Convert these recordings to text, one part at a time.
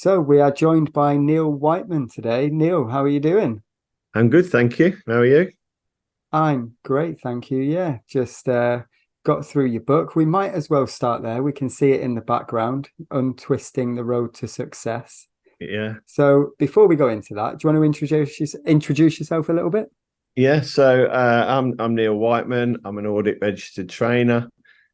So we are joined by Neil Wightman today. Neil, how are you doing? I'm good, thank you. How are you? I'm great, thank you. Yeah, just got through your book. We might as well start there. We can see it in the background, Untwisting the Road to Success. Yeah. So before we go into that, do you want to introduce yourself a little bit? Yeah, so I'm Neil Wightman. I'm an audit registered trainer.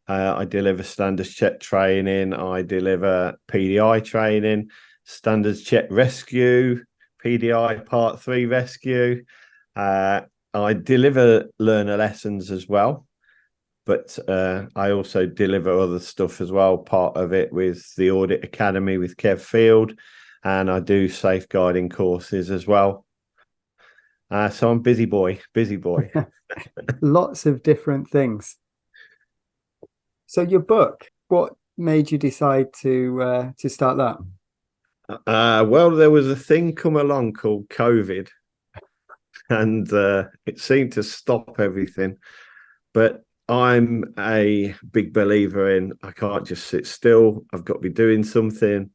I deliver standards check training. I deliver PDI training, standards check rescue, PDI part three rescue. Uh, I deliver learner lessons as well, but I also deliver other stuff as well. Part of it with the Audit Academy with Kev Field, and I do safeguarding courses as well. So I'm busy boy, busy boy. Lots of different things. So your book, what made you decide to start that? Well, there was a thing come along called COVID, and it seemed to stop everything. But I'm a big believer in I can't just sit still. I've got to be doing something.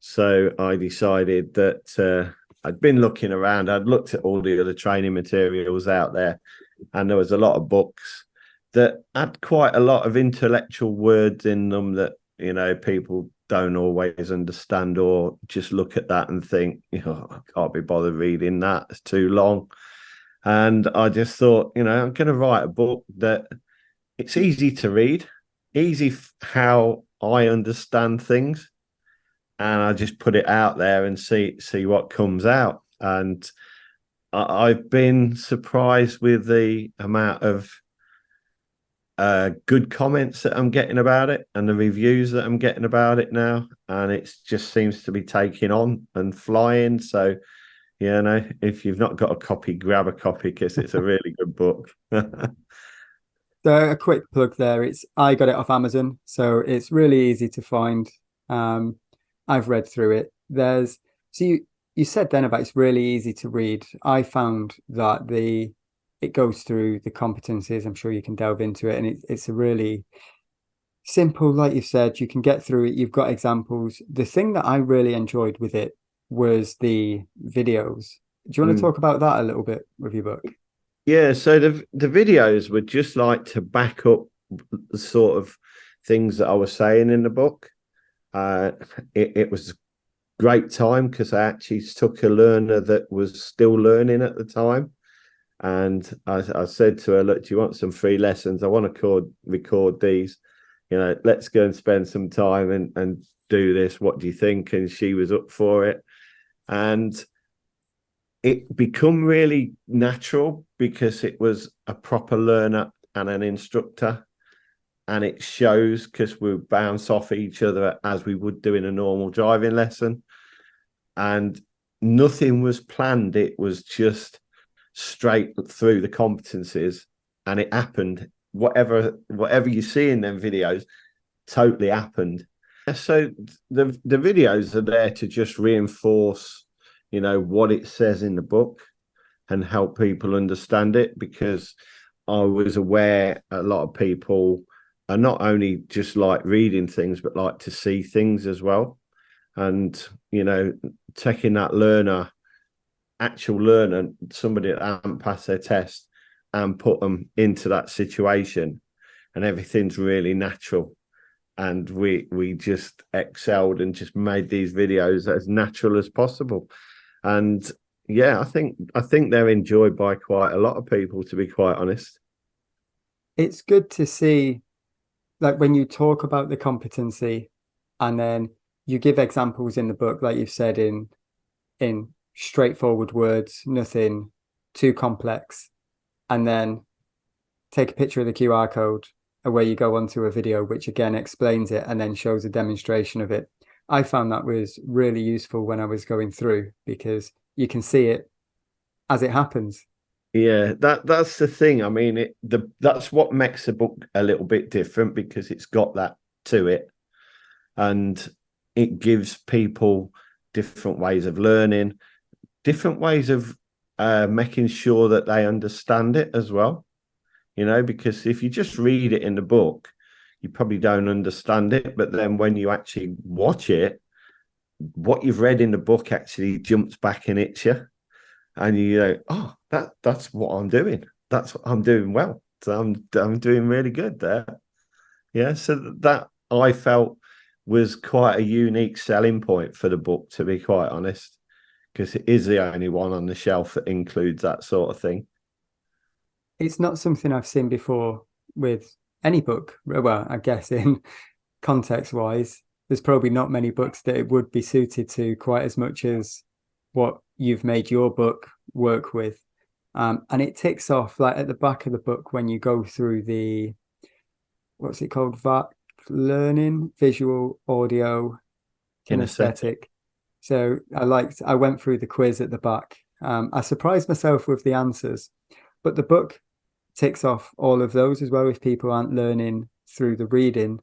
So I decided that I'd been looking around. I'd looked at all the other training materials out there, and there was a lot of books that had quite a lot of intellectual words in them that people don't always understand, or just look at that and think, I can't be bothered reading that, it's too long. And I just thought, I'm going to write a book that it's easy to read, easy how I understand things, and I just put it out there and see what comes out. And I've been surprised with the amount of good comments that I'm getting about it and the reviews that I'm getting about it now, and it just seems to be taking on and flying. So, if you've not got a copy, grab a copy because it's a really good book. So a quick plug there. It's I got it off Amazon, so it's really easy to find. Um, I've read through it. You said then about it's really easy to read. I found that the it goes through the competencies. I'm sure you can delve into it, and it's a really simple, like you said, you can get through it. You've got examples. The thing that I really enjoyed with it was the videos. Do you want to Mm. talk about that a little bit with your book? Yeah, so the videos were just like to back up the sort of things that I was saying in the book. Uh, it was a great time because I actually took a learner that was still learning at the time. And I said to her, look, do you want some free lessons? I want to record these. Let's go and spend some time and do this. What do you think? And she was up for it. And it become really natural because it was a proper learner and an instructor. And it shows because we bounce off each other as we would do in a normal driving lesson. And nothing was planned. It was just straight through the competencies, and it happened. Whatever you see in them videos totally happened. So the videos are there to just reinforce, what it says in the book and help people understand it, because I was aware a lot of people are not only just like reading things, but like to see things as well. And, taking that actual learner, somebody that hasn't passed their test, and put them into that situation, and everything's really natural. And we just excelled and just made these videos as natural as possible. And yeah, I think they're enjoyed by quite a lot of people, to be quite honest. It's good to see, like when you talk about the competency and then you give examples in the book, like you've said, in straightforward words, nothing too complex, and then take a picture of the QR code where you go onto a video which again explains it and then shows a demonstration of it. I found that was really useful when I was going through because you can see it as it happens. Yeah, that's the thing. I mean, that's what makes the book a little bit different, because it's got that to it, and it gives people different ways of learning, different ways of making sure that they understand it as well. Because if you just read it in the book, you probably don't understand it. But then when you actually watch it, what you've read in the book actually jumps back and hits you, and you go, oh, that's what I'm doing. That's what I'm doing well. So I'm doing really good there. Yeah. So that I felt was quite a unique selling point for the book, to be quite honest, because it is the only one on the shelf that includes that sort of thing. It's not something I've seen before with any book. Well, I guess in context wise, there's probably not many books that it would be suited to quite as much as what you've made your book work with. And it ticks off like at the back of the book when you go through the, what's it called? VAC learning, visual, audio, Kinesthetic. kinesthetic. So I went through the quiz at the back. I surprised myself with the answers, but the book ticks off all of those as well. If people aren't learning through the reading,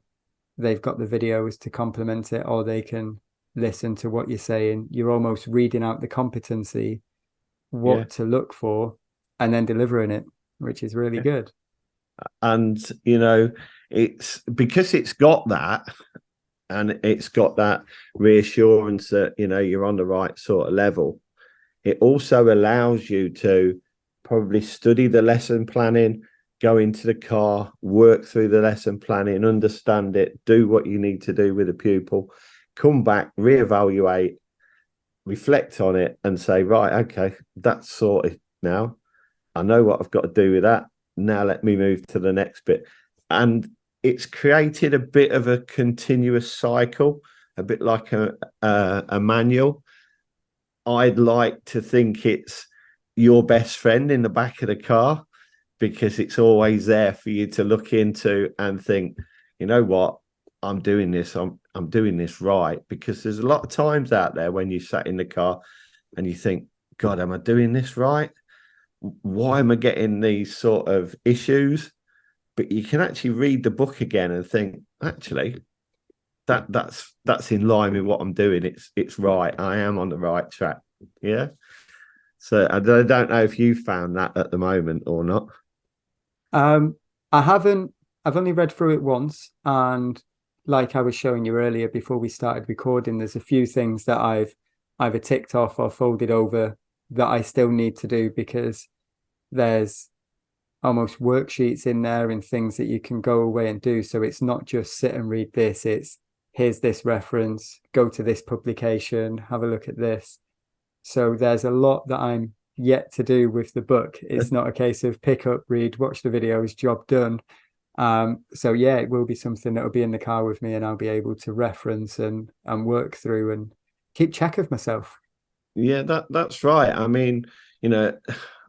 they've got the videos to complement it, or they can listen to what you're saying. You're almost reading out the competency, Yeah. what to look for, and then delivering it, which is really Yeah. good. And it's because it's got that, and it's got that reassurance that you're on the right sort of level. It also allows you to probably study the lesson planning, go into the car, work through the lesson planning, understand it, do what you need to do with the pupil, come back, reevaluate, reflect on it, and say, right, okay, that's sorted now. I know what I've got to do with that. Now let me move to the next bit. And it's created a bit of a continuous cycle, a bit like a manual. I'd like to think it's your best friend in the back of the car, because it's always there for you to look into and think, you know what, I'm doing this. I'm doing this right. Because there's a lot of times out there when you sat in the car and you think, God, am I doing this right? Why am I getting these sort of issues? But you can actually read the book again and think, actually, that's in line with what I'm doing. It's right. I am on the right track. Yeah. So I don't know if you found that at the moment or not. Um, I haven't, I've only read through it once, and like I was showing you earlier before we started recording, there's a few things that I've either ticked off or folded over that I still need to do, because there's almost worksheets in there and things that you can go away and do. So it's not just sit and read this, it's here's this reference, go to this publication, have a look at this. So there's a lot that I'm yet to do with the book. It's not a case of pick up, read, watch the videos, job done. So yeah, it will be something that will be in the car with me, and I'll be able to reference and work through and keep check of myself. Yeah, that's right. I mean, you know,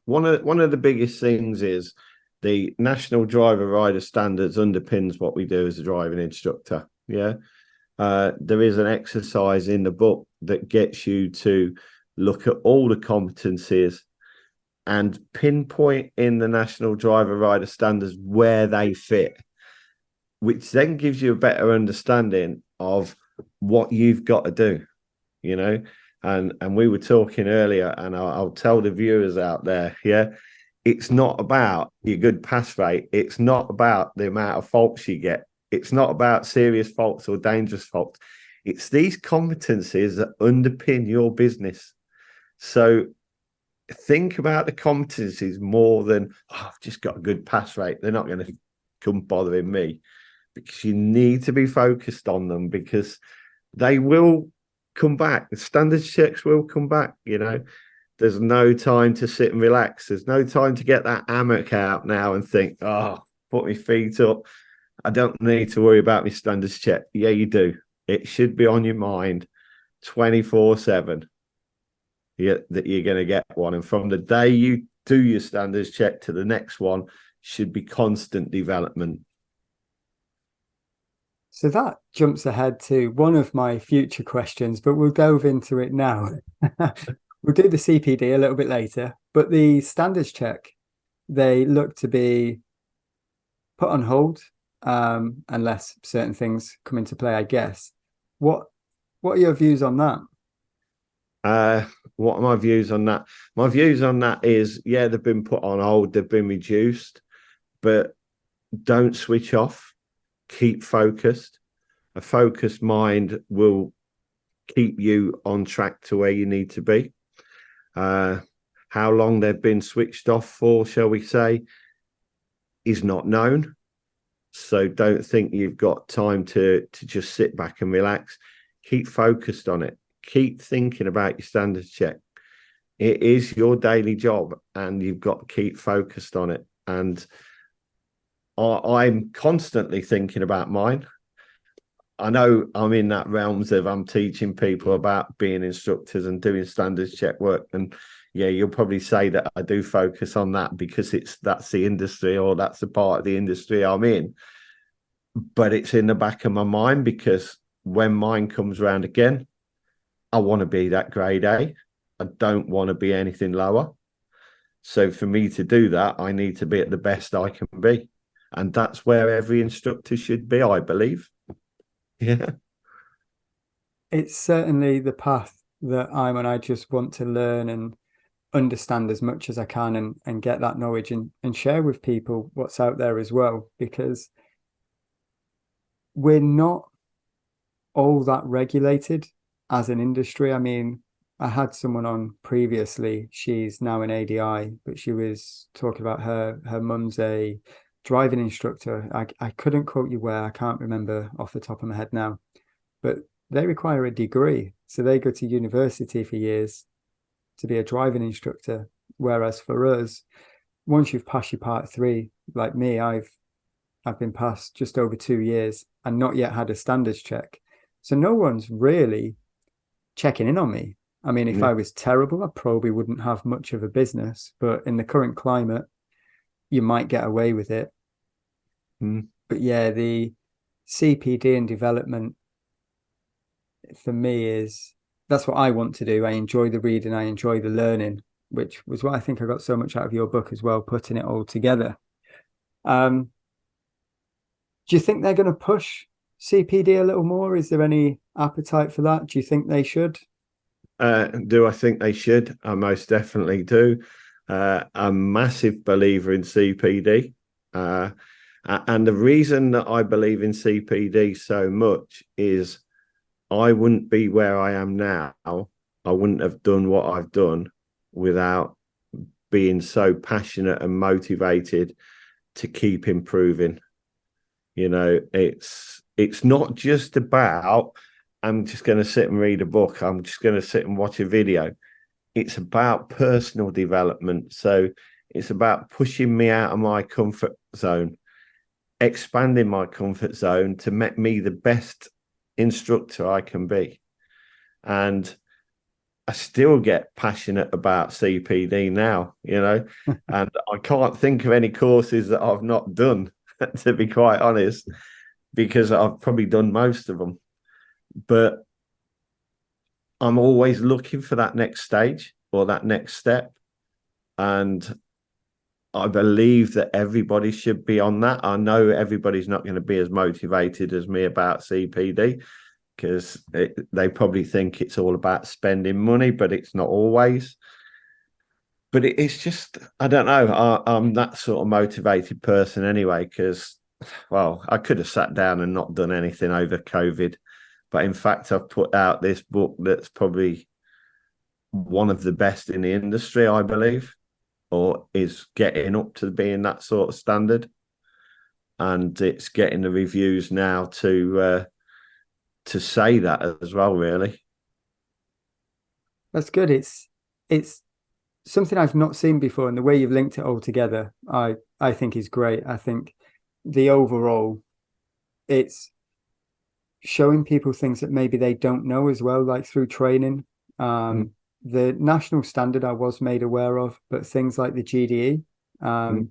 one of the biggest things is the National Driver Rider Standards underpins what we do as a driving instructor. Yeah. There is an exercise in the book that gets you to look at all the competencies and pinpoint in the National Driver Rider Standards where they fit, which then gives you a better understanding of what you've got to do, you know. And we were talking earlier, and I'll tell the viewers out there, yeah, it's not about your good pass rate. It's not about the amount of faults you get. It's not about serious faults or dangerous faults. It's these competencies that underpin your business. So think about the competencies more than, oh, I've just got a good pass rate. They're not going to come bothering me, because you need to be focused on them, because they will come back. The standards checks will come back. There's no time to sit and relax. There's no time to get that hammock out now and think, oh, put my feet up. I don't need to worry about my standards check. Yeah, you do. It should be on your mind 24/7. Yeah, that you're going to get one. And from the day you do your standards check to the next one should be constant development. So that jumps ahead to one of my future questions, but we'll delve into it now. We'll do the CPD a little bit later, but the standards check, they look to be put on hold, unless certain things come into play, I guess. What what are your views on that? Uh, what are my views on that? My views on that is, yeah, they've been put on hold, they've been reduced, but don't switch off. Keep focused. A focused mind will keep you on track to where you need to be. How long they've been switched off for, shall we say, is not known. So don't think you've got time to just sit back and relax. Keep focused on it. Keep thinking about your standards check. It is your daily job, and you've got to keep focused on it. And I'm constantly thinking about mine. I know I'm in that realms of I'm teaching people about being instructors and doing standards check work. And yeah, you'll probably say that I do focus on that because that's the industry, or that's the part of the industry I'm in. But it's in the back of my mind, because when mine comes around again, I want to be that grade A. I don't want to be anything lower. So for me to do that, I need to be at the best I can be. And that's where every instructor should be, I believe. Yeah. It's certainly the path that I'm on. I just want to learn and understand as much as I can, and get that knowledge, and share with people what's out there as well, because we're not all that regulated as an industry. I mean, I had someone on previously, she's now an ADI, but she was talking about her mum's a driving instructor. I couldn't quote you where, I can't remember off the top of my head now, but they require a degree. So they go to university for years to be a driving instructor. Whereas for us, once you've passed your part 3, like me, I've been past just over 2 years and not yet had a standards check. So no one's really checking in on me. I mean, if Yeah. I was terrible, I probably wouldn't have much of a business. But in the current climate, you might get away with it. Mm. But yeah, the CPD and development for me that's what I want to do. I enjoy the reading, I enjoy the learning, which was what I think I got so much out of your book as well, putting it all together. Um, do you think they're going to push CPD a little more? Is there any appetite for that? Do you think they should? Do I think they should? I most definitely do. I'm a massive believer in CPD. And the reason that I believe in CPD so much is I wouldn't be where I am now. I wouldn't have done what I've done without being so passionate and motivated to keep improving. You know, it's not just about I'm just going to sit and read a book. I'm just going to sit and watch a video. It's about personal development. So it's about pushing me out of my comfort zone, expanding my comfort zone to make me the best instructor I can be. And I still get passionate about CPD now, and I can't think of any courses that I've not done, to be quite honest, because I've probably done most of them. But I'm always looking for that next stage or that next step. And I believe that everybody should be on that. I know everybody's not going to be as motivated as me about CPD, because they probably think it's all about spending money, but it's not always. But it's just, I don't know. I'm that sort of motivated person anyway, because, well, I could have sat down and not done anything over COVID. But in fact, I've put out this book that's probably one of the best in the industry, I believe, or is getting up to being that sort of standard. And it's getting the reviews now to say that as well, really. That's good. It's something I've not seen before, and the way you've linked it all together, I think is great. I think the overall, it's showing people things that maybe they don't know as well, like through training. Mm. The national standard I was made aware of, but things like the GDE, Mm.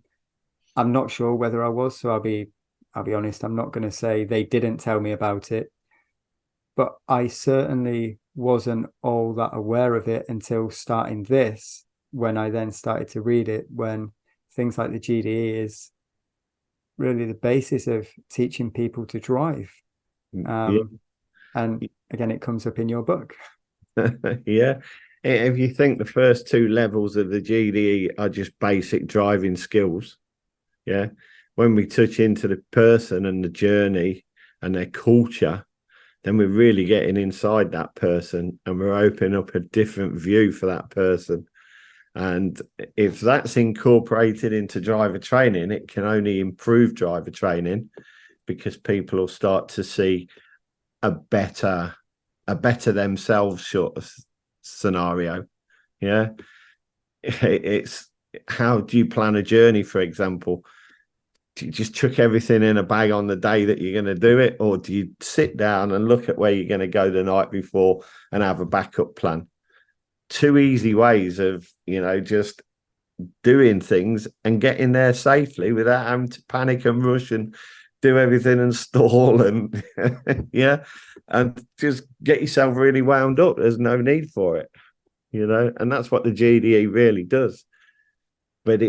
I'm not sure whether I was. So I'll be honest, I'm not going to say they didn't tell me about it, but I certainly wasn't all that aware of it until starting this, when I then started to read it, when things like the GDE is really the basis of teaching people to drive. Yeah. And again, it comes up in your book. Yeah. If you think the first 2 levels of the GDE are just basic driving skills, yeah. When we touch into the person and the journey and their culture, then we're really getting inside that person and we're opening up a different view for that person. And if that's incorporated into driver training, it can only improve driver training, because people will start to see a better themselves sort of scenario. Yeah. It's, how do you plan a journey, for example? Do you just chuck everything in a bag on the day that you're going to do it, or do you sit down and look at where you're going to go the night before and have a backup plan? Two easy ways of, just doing things and getting there safely without having to panic and rush and do everything and stall and yeah, and just get yourself really wound up. There's no need for it, and that's what the GDE really does. But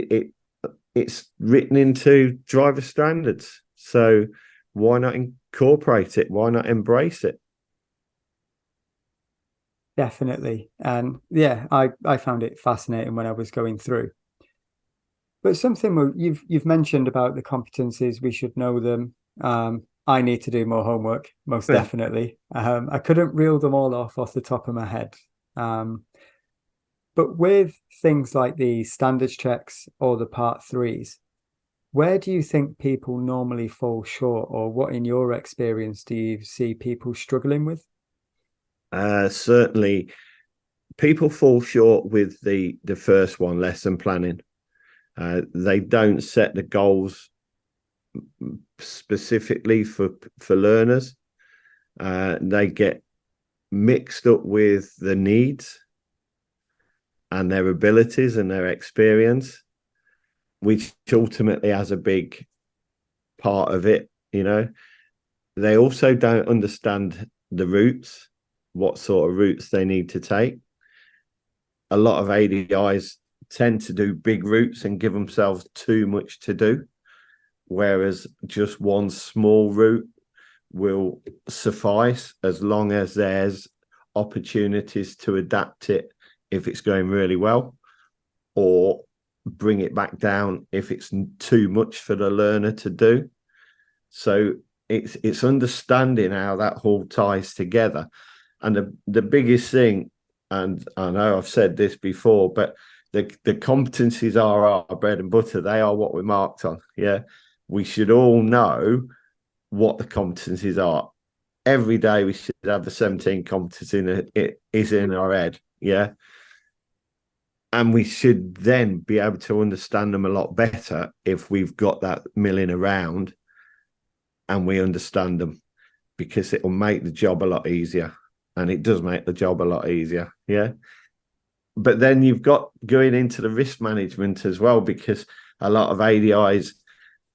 it's written into driver standards, so why not incorporate it? Why not embrace it? Definitely. And yeah, I found it fascinating when I was going through. But something you've mentioned about the competencies, we should know them. I need to do more homework, most definitely. I couldn't reel them all off the top of my head. But with things like the standards checks or the part threes, where do you think people normally fall short, or what in your experience do you see people struggling with? Certainly, people fall short with the first one, lesson planning. They don't set the goals specifically for learners. They get mixed up with the needs and their abilities and their experience, which ultimately has a big part of it. They also don't understand the routes, what sort of routes they need to take. A lot of ADIs tend to do big routes and give themselves too much to do, whereas just one small route will suffice, as long as there's opportunities to adapt it if it's going really well, or bring it back down if it's too much for the learner to do. So it's understanding how that all ties together. And the biggest thing, and I know I've said this before, but the competencies are our bread and butter. They are what we're marked on. Yeah. We should all know what the competencies are. Every day we should have the 17 competencies it is in our head. Yeah. And we should then be able to understand them a lot better if we've got that milling around and we understand them, because it will make the job a lot easier. And it does make the job a lot easier. Yeah. But then you've got going into the risk management as well, because a lot of ADIs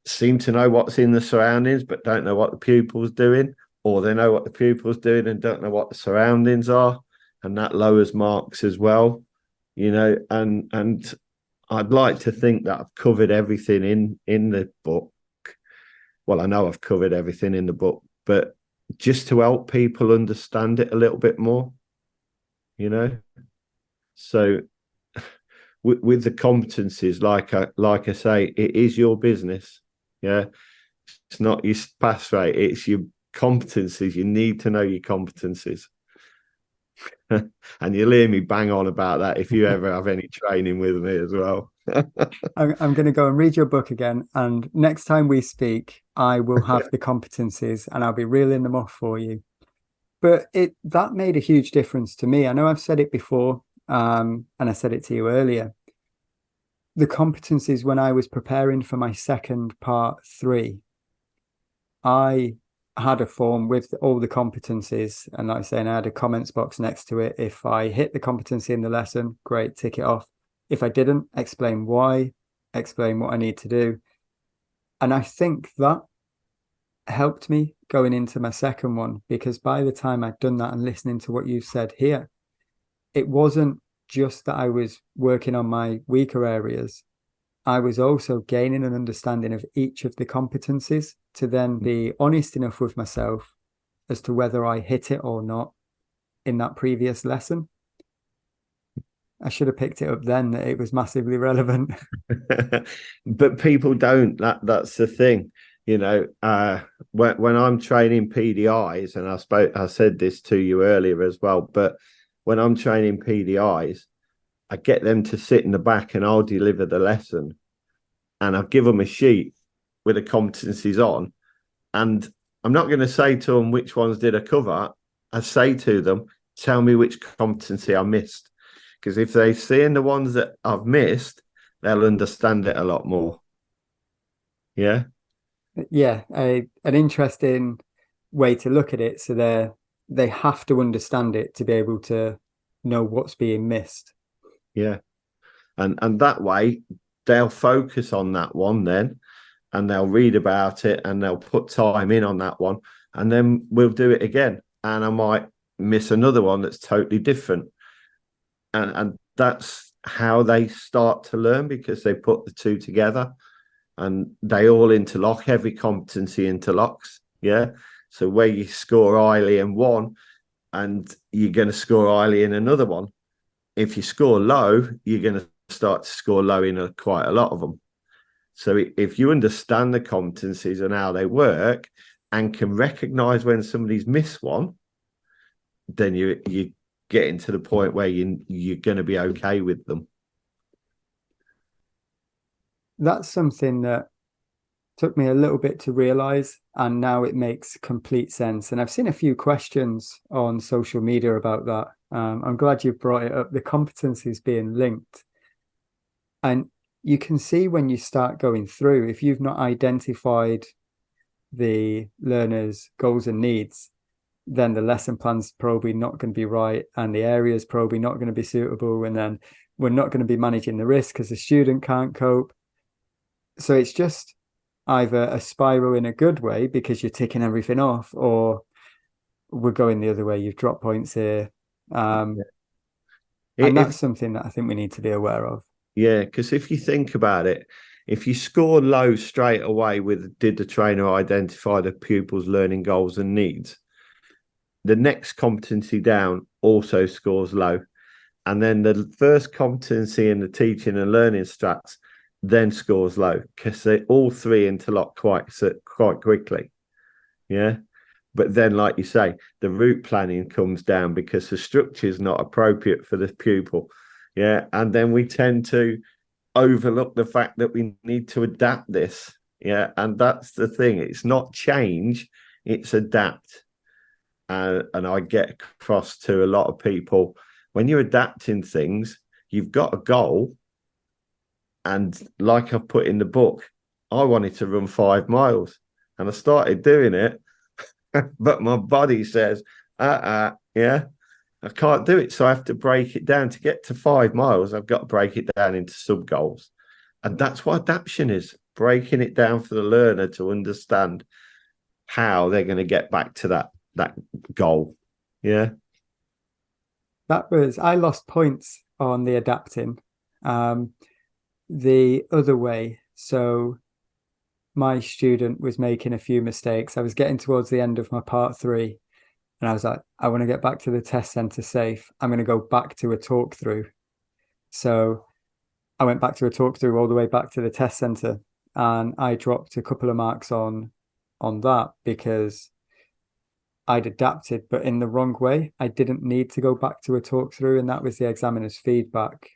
seem to know what's in the surroundings, but don't know what the pupil's doing, or they know what the pupil's doing and don't know what the surroundings are. And that lowers marks as well, and I'd like to think that I've covered everything in the book. Well, I know I've covered everything in the book, but just to help people understand it a little bit more, So with the competencies, like I say, it is your business. Yeah. It's not your pass rate, it's your competencies. You need to know your competencies. And you'll hear me bang on about that if you ever have any training with me as well. I'm going to go and read your book again. And next time we speak, I will have the competencies and I'll be reeling them off for you. But that made a huge difference to me. I know I've said it before, and I said it to you earlier. The competencies, when I was preparing for my second part three, I had a form with all the competencies, and like I say, I had a comments box next to it. If I hit the competency in the lesson, great, tick it off. If I didn't, explain why, explain what I need to do. And I think that helped me going into my second one, because by the time I'd done that and listening to what you said here, it wasn't just that I was working on my weaker areas. I was also gaining an understanding of each of the competencies to then be honest enough with myself as to whether I hit it or not in that previous lesson. I should have picked it up then, that it was massively relevant. But people don't. That's the thing. When I'm training PDIs, and I said this to you earlier as well, but when I'm training PDIs, I get them to sit in the back and I'll deliver the lesson, and I'll give them a sheet with the competencies on, and I'm not going to say to them which ones did I cover. I say to them, tell me which competency I missed, because if they see in the ones that I've missed, they'll understand it a lot more. Yeah. Yeah, an interesting way to look at it. So they have to understand it to be able to know what's being missed. Yeah. And that way they'll focus on that one then, and they'll read about it and they'll put time in on that one, and then we'll do it again, and I might miss another one that's totally different, and that's how they start to learn, because they put the two together and they all interlock. Every competency interlocks. Yeah. So where you score highly in one, and you're going to score highly in another one, if you score low, you're going to start to score low in quite a lot of them. So if you understand the competencies and how they work, and can recognize when somebody's missed one, then you getting to the point where you're going to be okay with them. That's something that took me a little bit to realize, and now it makes complete sense. And I've seen a few questions on social media about that. I'm glad you brought it up, the competencies being linked. And you can see when you start going through, if you've not identified the learner's goals and needs, then the lesson plan's probably not going to be right, and the area is probably not going to be suitable. And then we're not going to be managing the risk because the student can't cope. So it's just either a spiral in a good way because you're ticking everything off, or we're going the other way. You've dropped points here. And that's something that I think we need to be aware of. Yeah, because if you think about it, if you score low straight away with did the trainer identify the pupil's learning goals and needs, the next competency down also scores low. And then the first competency in the teaching and learning strats then scores low, because they all three interlock quite quickly. Yeah. But then, like you say, the route planning comes down because the structure is not appropriate for the pupil. Yeah. And then we tend to overlook the fact that we need to adapt this. Yeah. And that's the thing. It's not change, it's adapt. And I get across to a lot of people, when you're adapting things, you've got a goal. And like I've put in the book, I wanted to run 5 miles and I started doing it, but my body says, yeah, I can't do it. So I have to break it down. To get to 5 miles, I've got to break it down into sub goals. And that's what adaptation is, breaking it down for the learner to understand how they're going to get back to that goal. Yeah. I lost points on the adapting. The other way. So my student was making a few mistakes. I was getting towards the end of my part 3, and I was like, I want to get back to the test center safe. I'm going to go back to a talk through. So I went back to a talk through all the way back to the test center, and I dropped a couple of marks on that because I'd adapted, but in the wrong way. I didn't need to go back to a talk through, and that was the examiner's feedback.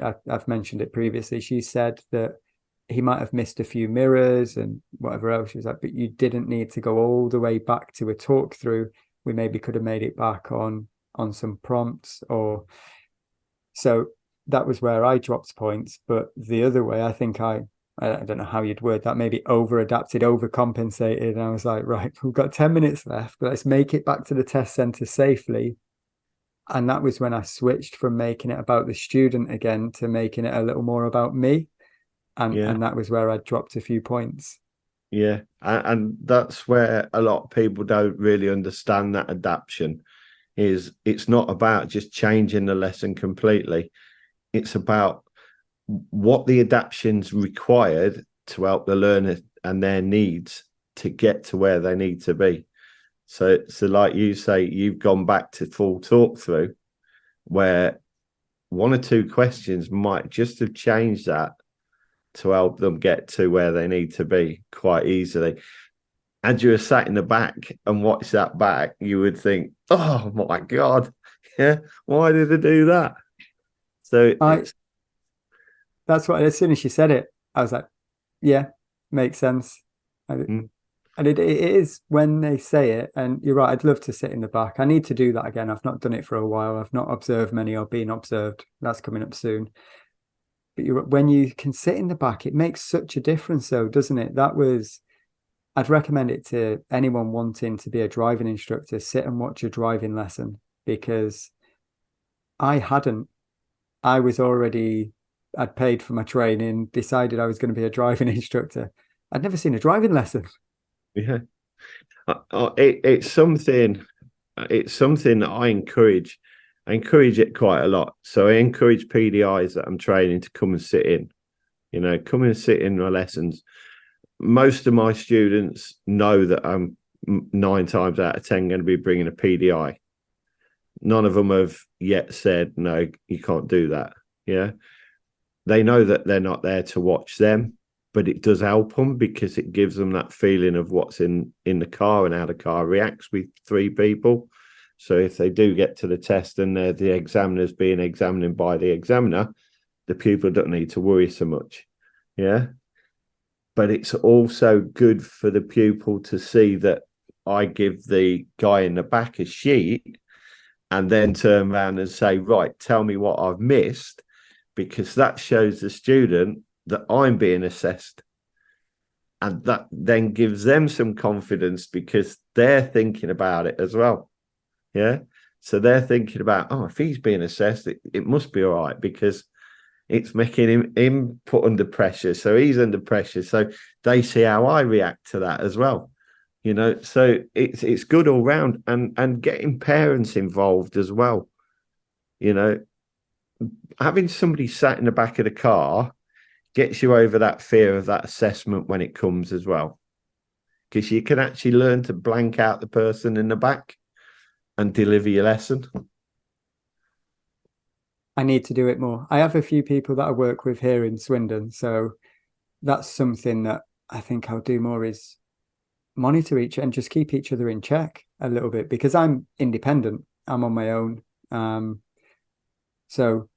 I've mentioned it previously. She said that he might have missed a few mirrors and whatever else. She was like, but you didn't need to go all the way back to a talk through. We maybe could have made it back on some prompts, or so that was where I dropped points. But the other way, I think I don't know how you'd word that, maybe over adapted, overcompensated. And I was like, right, we've got 10 minutes left. Let's make it back to the test center safely. And that was when I switched from making it about the student again to making it a little more about me. And that was where I dropped a few points. Yeah. And that's where a lot of people don't really understand that adaptation is. It's not about just changing the lesson completely. It's about what the adaptation's required to help the learner and their needs to get to where they need to be. So like you say, you've gone back to full talk through, where 1 or 2 questions might just have changed that, to help them get to where they need to be quite easily. And you were sat in the back and watch that back, you would think, oh my God, yeah, why did they do that? So I it's That's what, as soon as she said it, I was like, yeah, makes sense. And, mm, it is when they say it, and you're right, I'd love to sit in the back. I need to do that again. I've not done it for a while. I've not observed many or been observed. That's coming up soon. But when you can sit in the back, it makes such a difference, though, doesn't it? I'd recommend it to anyone wanting to be a driving instructor. Sit and watch a driving lesson, because I hadn't. I was already, I'd paid for my training, decided I was going to be a driving instructor. I'd never seen a driving lesson. yeah. It's something. It's something that I encourage. I encourage it quite a lot. So I encourage PDIs that I'm training to come and sit in. You know, come and sit in my lessons. Most of my students know that I'm 9 times out of 10 going to be bringing a PDI. None of them have yet said, no, you can't do that. Yeah. They know that they're not there to watch them, but it does help them because it gives them that feeling of what's in the car and how the car reacts with 3 people. So if they do get to the test and the examiner's being examined by the examiner, the pupil don't need to worry so much. Yeah. But it's also good for the pupil to see that I give the guy in the back a sheet and then turn around and say, right, tell me what I've missed, because that shows the student that I'm being assessed. And that then gives them some confidence because they're thinking about it as well. Yeah. So they're thinking about, oh, if he's being assessed, it must be all right because it's making him put under pressure. So he's under pressure. So they see how I react to that as well. You know, so it's good all round, and getting parents involved as well. You know, having somebody sat in the back of the car gets you over that fear of that assessment when it comes as well, because you can actually learn to blank out the person in the back and deliver your lesson. I need to do it more. I have a few people that I work with here in Swindon, so that's something that I think I'll do more, is monitor each and just keep each other in check a little bit, because I'm independent. I'm on my own. So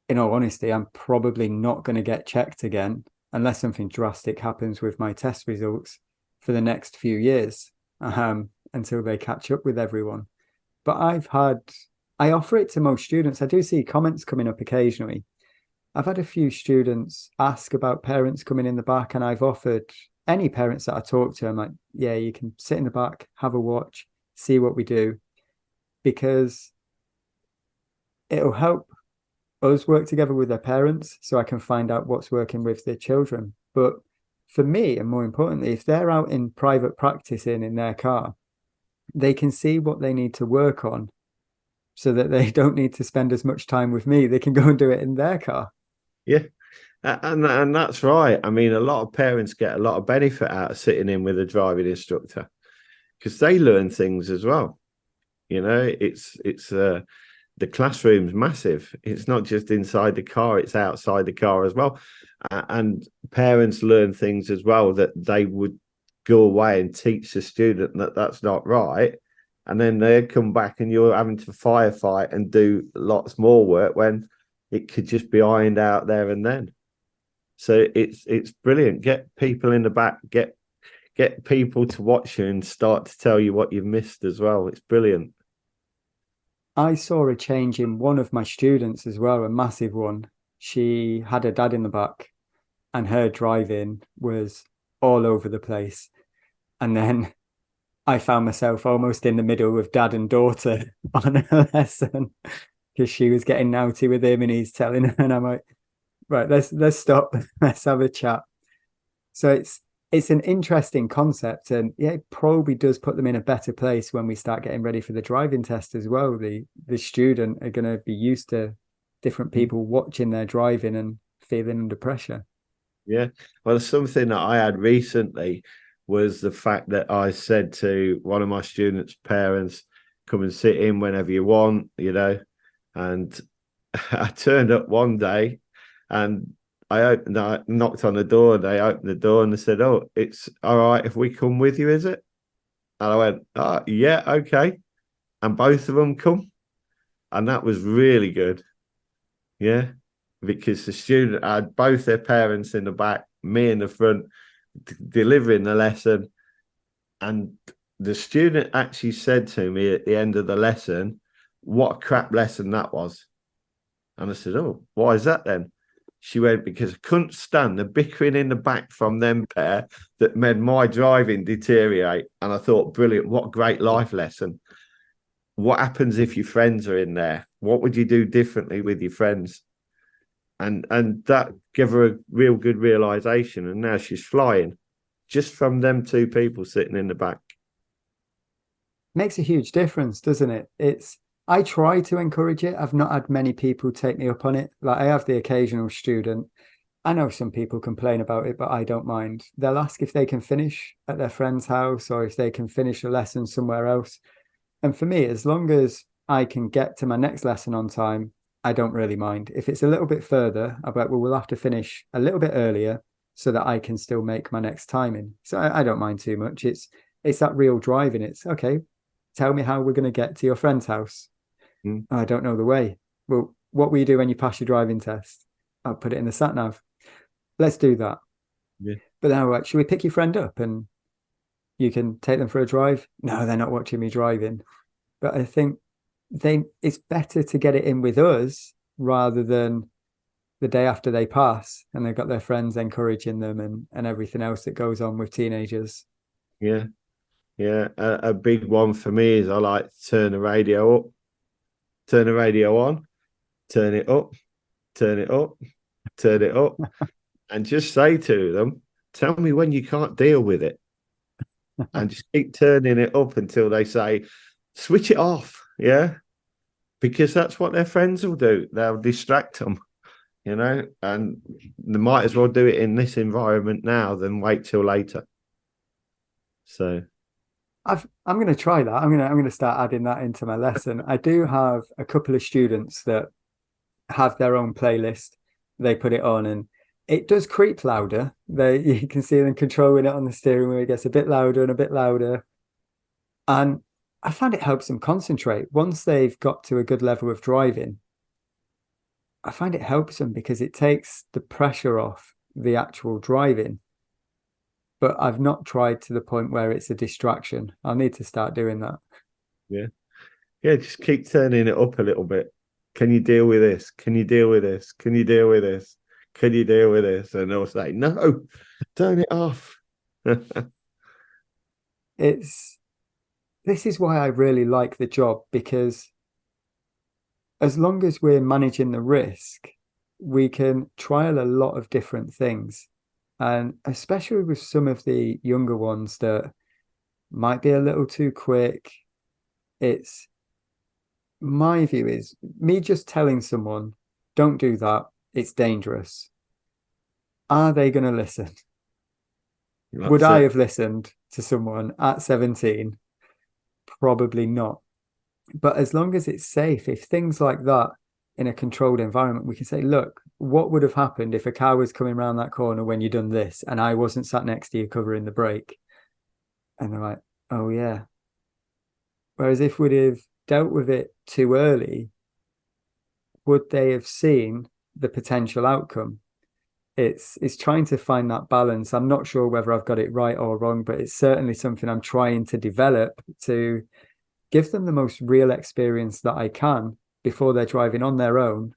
in all honesty, I'm probably not going to get checked again unless something drastic happens with my test results for the next few years, until they catch up with everyone. But I offer it to most students. I do see comments coming up occasionally. I've had a few students ask about parents coming in the back, and I've offered any parents that I talk to, I'm like, yeah, you can sit in the back, have a watch, see what we do, because it'll help us work together with their parents so I can find out what's working with their children. But for me, and more importantly, if they're out in private practice in their car, they can see what they need to work on so that they don't need to spend as much time with me. They can go and do it in their car. Yeah. And that's right. I mean, a lot of parents get a lot of benefit out of sitting in with a driving instructor because they learn things as well. You know, it's the classroom's massive. It's not just inside the car; it's outside the car as well. And parents learn things as well that they would go away and teach the student that that's not right, and then they come back and you're having to firefight and do lots more work when it could just be ironed out there and then. So it's brilliant. Get people in the back. Get people to watch you and start to tell you what you've missed as well. It's brilliant. I saw a change in one of my students as well, a massive one. She had her dad in the back, and her driving was all over the place. And then I found myself almost in the middle with dad and daughter on a lesson because she was getting naughty with him and he's telling her, and I'm like, right, let's stop, let's have a chat. So it's an interesting concept, and yeah, it probably does put them in a better place when we start getting ready for the driving test as well. The student are going to be used to different people watching their driving and feeling under pressure. Yeah. Well, something that I had recently was the fact that I said to one of my students' parents, come and sit in whenever you want, you know. And I turned up one day and I knocked on the door. They opened the door and they said, "Oh, it's all right if we come with you, is it?" And I went, "Oh, yeah, okay." And both of them come, and that was really good. Yeah, because the student had both their parents in the back, me in the front, delivering the lesson, and the student actually said to me at the end of the lesson, "What a crap lesson that was." And I said, "Oh, why is that then?" She went, "Because I couldn't stand the bickering in the back from them pair that made my driving deteriorate." And I thought, brilliant, what a great life lesson. What happens if your friends are in there? What would you do differently with your friends? And that gave her a real good realization. And now she's flying just from them two people sitting in the back. Makes a huge difference, doesn't it? I try to encourage it. I've not had many people take me up on it. Like I have the occasional student. I know some people complain about it, but I don't mind. They'll ask if they can finish at their friend's house or if they can finish a lesson somewhere else. And for me, as long as I can get to my next lesson on time, I don't really mind. If it's a little bit further, I'll be like, well, we'll have to finish a little bit earlier so that I can still make my next timing. So I don't mind too much. It's that real driving. It's okay. Tell me how we're going to get to your friend's house. Mm. I don't know the way. Well, what will you do when you pass your driving test? I'll put it in the sat nav. Let's do that. Yeah. But then I'm like, should we pick your friend up and you can take them for a drive? No, they're not watching me driving. But I think it's better to get it in with us rather than the day after they pass and they've got their friends encouraging them and everything else that goes on with teenagers. Yeah. Yeah. A big one for me is I like to turn the radio up, turn the radio on, turn it up, turn it up, turn it up, and just say to them, "Tell me when you can't deal with it." And just keep turning it up until they say, "Switch it off." Yeah. Because that's what their friends will do. They'll distract them, and they might as well do it in this environment now than wait till later. So, I'm going to try that. I'm going to start adding that into my lesson. I do have a couple of students that have their own playlist. They put it on and it does creep louder. You can see them controlling it on the steering wheel. It gets a bit louder and a bit louder. And I find it helps them concentrate. Once they've got to a good level of driving, I find it helps them because it takes the pressure off the actual driving. But I've not tried to the point where it's a distraction. I'll need to start doing that. yeah. Yeah, just keep turning it up a little bit. Can you deal with this? Can you deal with this? Can you deal with this? Can you deal with this? And they'll say, "No, turn it off." It's This is why I really like the job because as long as we're managing the risk, we can trial a lot of different things. And especially with some of the younger ones that might be a little too quick, it's my view is me just telling someone, don't do that, it's dangerous. Are they going to listen? Would That's I it. have listened to someone at 17? Probably not. But as long as it's safe, if things like that in a controlled environment, we can say, look, what would have happened if a car was coming around that corner when you done this and I wasn't sat next to you covering the brake? And they're like, oh, yeah. Whereas if we'd have dealt with it too early, would they have seen the potential outcome? It's trying to find that balance. I'm not sure whether I've got it right or wrong, but it's certainly something I'm trying to develop to give them the most real experience that I can before they're driving on their own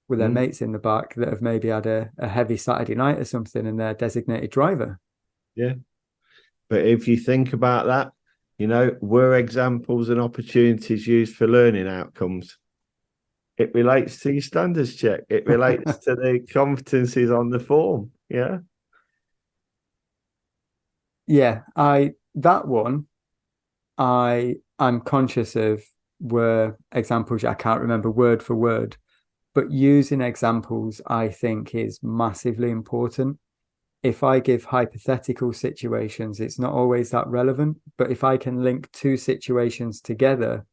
with their Mm, mates in the back that have maybe had a heavy Saturday night or something and they're designated driver. yeah. But if you think about that, were examples and opportunities used for learning outcomes? It relates to your standards check. It relates to the competencies on the form. Yeah. Yeah, I that one I'm conscious of were examples I can't remember word for word, but using examples I think is massively important. If I give hypothetical situations, it's not always that relevant, but if I can link two situations together,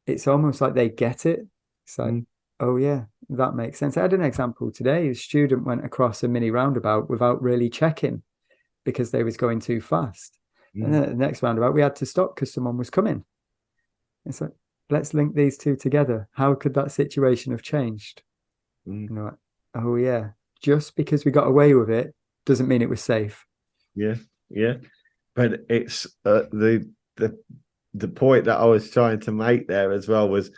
it's almost like they get it. It's like, Mm, oh yeah, that makes sense. I had an example today. A student went across a mini roundabout without really checking because they was going too fast. And then at the next roundabout, we had to stop because someone was coming. It's like, let's link these two together. How could that situation have changed? Mm. You know, oh yeah, just because we got away with it doesn't mean it was safe. Yeah, yeah. But it's the point that I was trying to make there as well was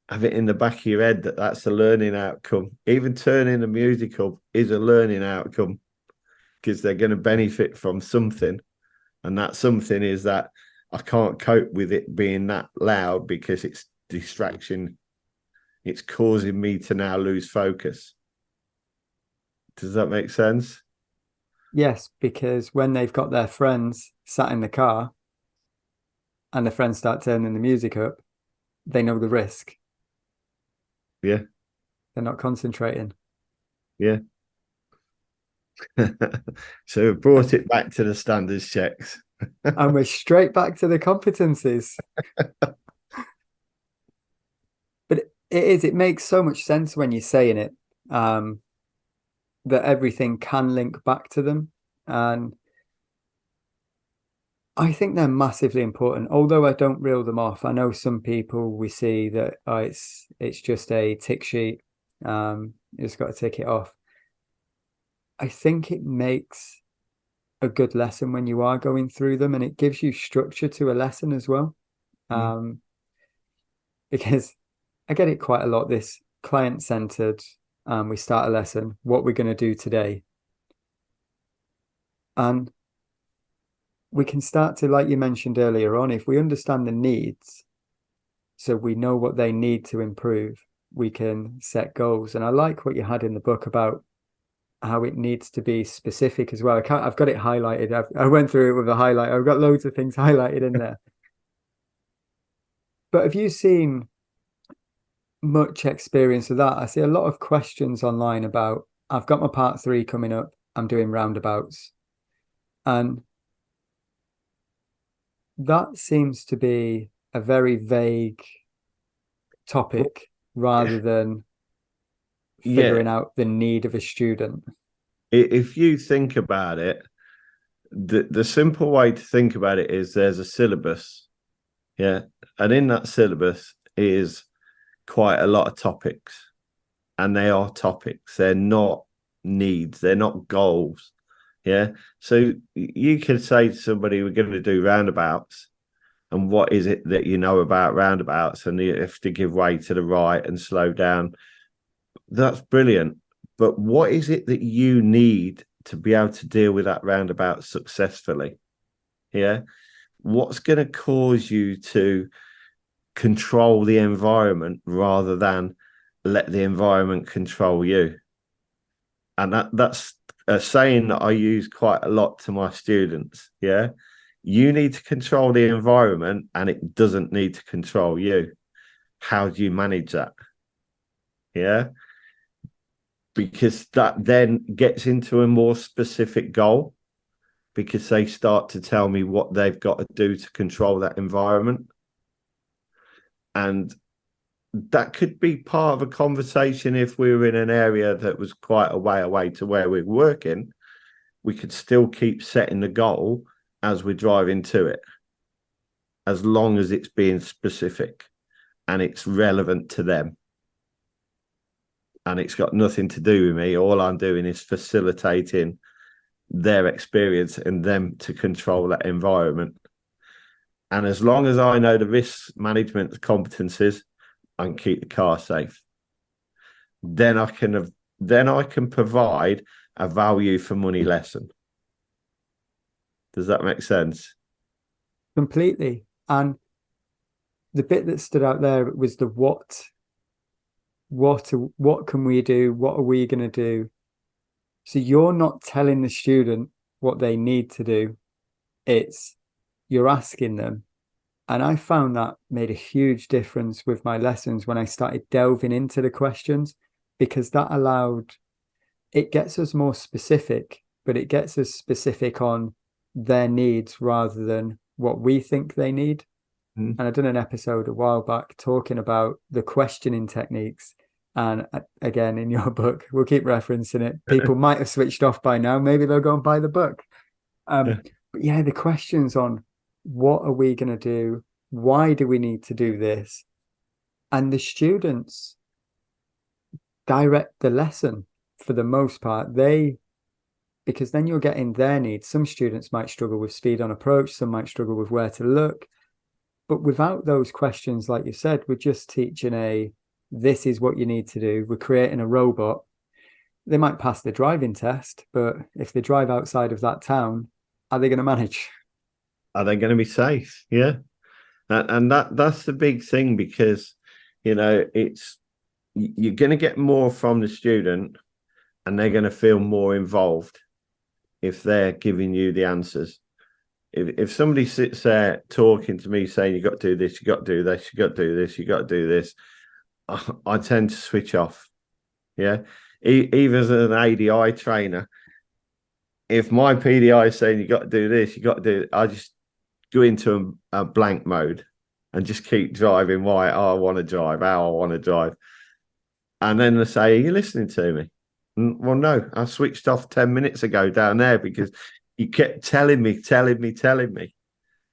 have it in the back of your head that that's a learning outcome. Even turning the music up is a learning outcome because they're going to benefit from something. And that something is that I can't cope with it being that loud because it's distraction. It's causing me to now lose focus. Does that make sense? Yes, because when they've got their friends sat in the car and the friends start turning the music up, they know the risk. Yeah. They're not concentrating. Yeah. So we brought it back to the standards checks. And we're straight back to the competencies. But it makes so much sense when you're saying it, that everything can link back to them. And I think they're massively important. Although I don't reel them off, I know some people we see that it's just a tick sheet. You just got to tick it off. I think it makes a good lesson when you are going through them, and it gives you structure to a lesson as well. Mm. Um, because I get it quite a lot. This client centered. We start a lesson. What we're going to do today, and we can start to, like you mentioned earlier on, if we understand the needs, so we know what they need to improve, we can set goals. And I like what you had in the book about how it needs to be specific as well. I've got it highlighted. I went through it with a highlight. I've got loads of things highlighted in there. But have you seen much experience of that? I see a lot of questions online about, I've got my part 3 coming up. I'm doing roundabouts. And that seems to be a very vague topic rather than Yeah. figuring out the need of a student. If you think about it, the simple way to think about it is there's a syllabus. Yeah. And in that syllabus is quite a lot of topics. And they are topics. They're not needs. They're not goals. Yeah. So you could say to somebody, we're going to do roundabouts. And what is it that you know about roundabouts? And you have to give way to the right and slow down. That's brilliant. But what is it that you need to be able to deal with that roundabout successfully? Yeah. What's going to cause you to control the environment rather than let the environment control you? And that's a saying that I use quite a lot to my students. Yeah. You need to control the environment and it doesn't need to control you. How do you manage that? Yeah. Because that then gets into a more specific goal because they start to tell me what they've got to do to control that environment. And that could be part of a conversation if we were in an area that was quite a way away to where we're working. We could still keep setting the goal as we're driving to it, as long as it's being specific and it's relevant to them. And it's got nothing to do with me. All I'm doing is facilitating their experience and them to control that environment. And as long as I know the risk management competencies, I can keep the car safe. Then I can provide a value for money lesson. Does that make sense? Completely. And the bit that stood out there was the what. What can we do? What are we going to do? So you're not telling the student what they need to do. It's you're asking them. And I found that made a huge difference with my lessons when I started delving into the questions, because that allowed, it gets us more specific, but it gets us specific on their needs rather than what we think they need. Mm. And I done an episode a while back talking about the questioning techniques And again, in your book, we'll keep referencing it. People might have switched off by now. Maybe they'll go and buy the book. But yeah, the questions on what are we going to do? Why do we need to do this? And the students direct the lesson for the most part. Because then you're getting their needs. Some students might struggle with speed on approach, some might struggle with where to look. But without those questions, like you said, we're just teaching this is what you need to do. We're creating a robot. They might pass the driving test, but if they drive outside of that town, are they going to manage? Are they going to be safe? Yeah. And that's the big thing, because, it's, you're going to get more from the student, and they're going to feel more involved if they're giving you the answers. If somebody sits there talking to me saying, you got to do this, you got to do this, you got to do this, you got to do this, I tend to switch off. Yeah. Even as an ADI trainer, if my PDI is saying you got to do this, you got to do it, I just go into a blank mode and just keep driving. Why? Oh, I want to drive. How I want to drive. And then they say, are you listening to me? Well, no, I switched off 10 minutes ago down there because you kept telling me.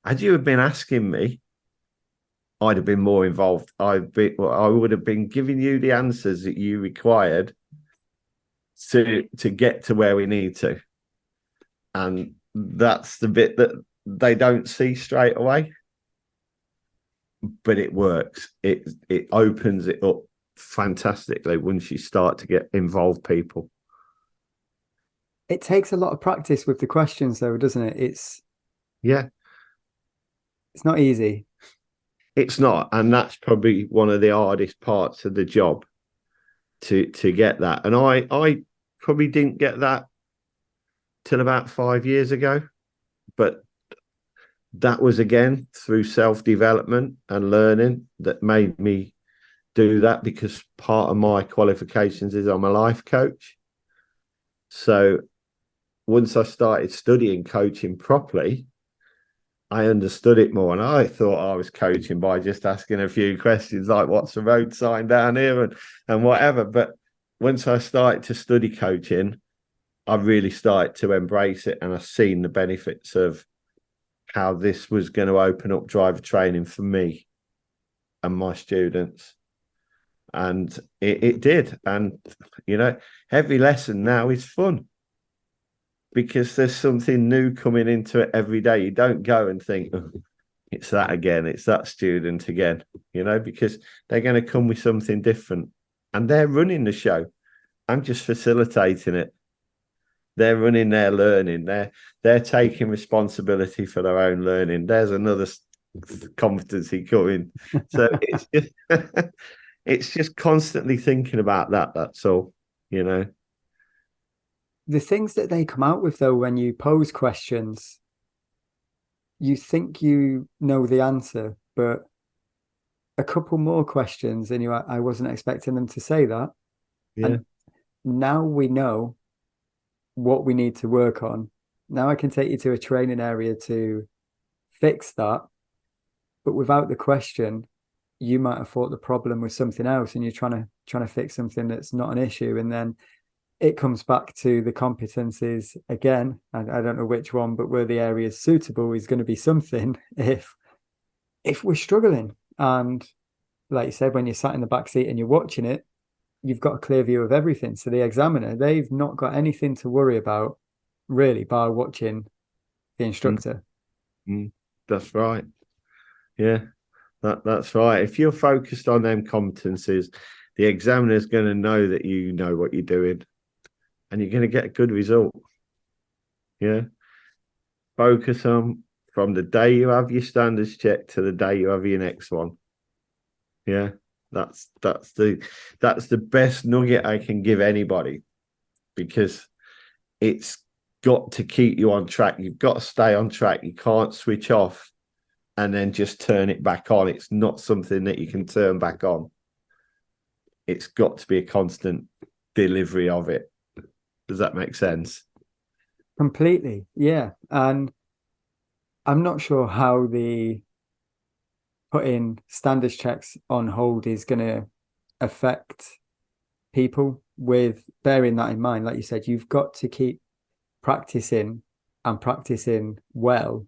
Had you have been asking me, I'd have been more involved. I would have been giving you the answers that you required to get to where we need to. And that's the bit that they don't see straight away. But it works. It opens it up fantastically once you start to get involved people. It takes a lot of practice with the questions, though, doesn't it? It's not easy. It's not, and that's probably one of the hardest parts of the job, to get that. And I probably didn't get that till about 5 years ago, but that was again through self-development and learning that made me do that, because part of my qualifications is I'm a life coach. So once I started studying coaching properly, I understood it more. And I thought I was coaching by just asking a few questions like, what's the road sign down here and whatever. But once I started to study coaching, I really started to embrace it, and I've seen the benefits of how this was going to open up driver training for me and my students. And it did. And, every lesson now is fun, because there's something new coming into it every day. You don't go and think, oh, it's that again, it's that student again, because they're going to come with something different. And they're running the show. I'm just facilitating it. They're running their learning. They're taking responsibility for their own learning. There's another competency coming. So it's just it's just constantly thinking about that. That's all, The things that they come out with, though, when you pose questions, you think you know the answer, but a couple more questions and I wasn't expecting them to say that. Yeah. And now we know what we need to work on. Now I can take you to a training area to fix that. But without the question, you might have thought the problem was something else, and you're trying to fix something that's not an issue. And then it comes back to the competencies again. And I don't know which one, but where the area is suitable is going to be something if we're struggling. And like you said, when you're sat in the back seat and you're watching it, you've got a clear view of everything. So the examiner, they've not got anything to worry about really by watching the instructor. That's right. Yeah, that's right. If you're focused on them competencies, the examiner is going to know that you know what you're doing, and you're going to get a good result. Yeah. Focus on from the day you have your standards check to the day you have your next one. Yeah. That's the best nugget I can give anybody, because it's got to keep you on track. You've got to stay on track. You can't switch off and then just turn it back on. It's not something that you can turn back on. It's got to be a constant delivery of it. Does that make sense? Completely. Yeah. And I'm not sure how the putting standards checks on hold is going to affect people with bearing that in mind. Like you said, you've got to keep practicing and practicing well,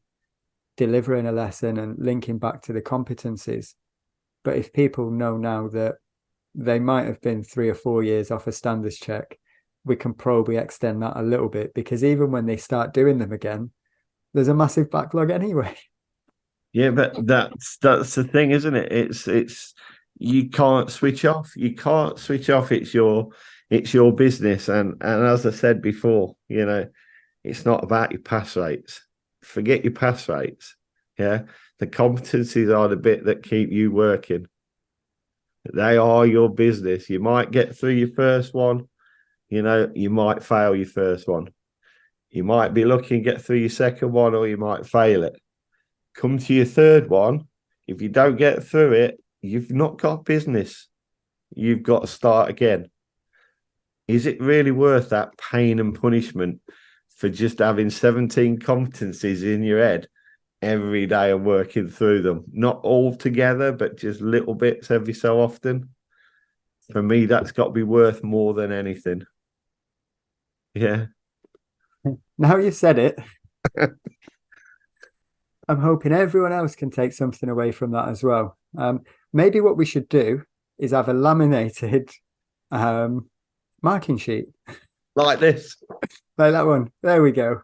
delivering a lesson and linking back to the competencies. But if people know now that they might have been 3 or 4 years off a standards check, we can probably extend that a little bit, because even when they start doing them again, there's a massive backlog anyway. Yeah, but that's the thing, isn't it? It's you can't switch off. You can't switch off. It's your business, and as I said before, it's not about your pass rates. Forget your pass rates. Yeah, the competencies are the bit that keep you working. They are your business. You might get through your first one. You might fail your first one. You might be lucky and get through your second one, or you might fail it. Come to your third one. If you don't get through it, you've not got business. You've got to start again. Is it really worth that pain and punishment for just having 17 competencies in your head every day and working through them? Not all together, but just little bits every so often. For me, that's got to be worth more than anything. Yeah. Now you said it, I'm hoping everyone else can take something away from that as well. Maybe what we should do is have a laminated marking sheet Like this. like that one. There we go.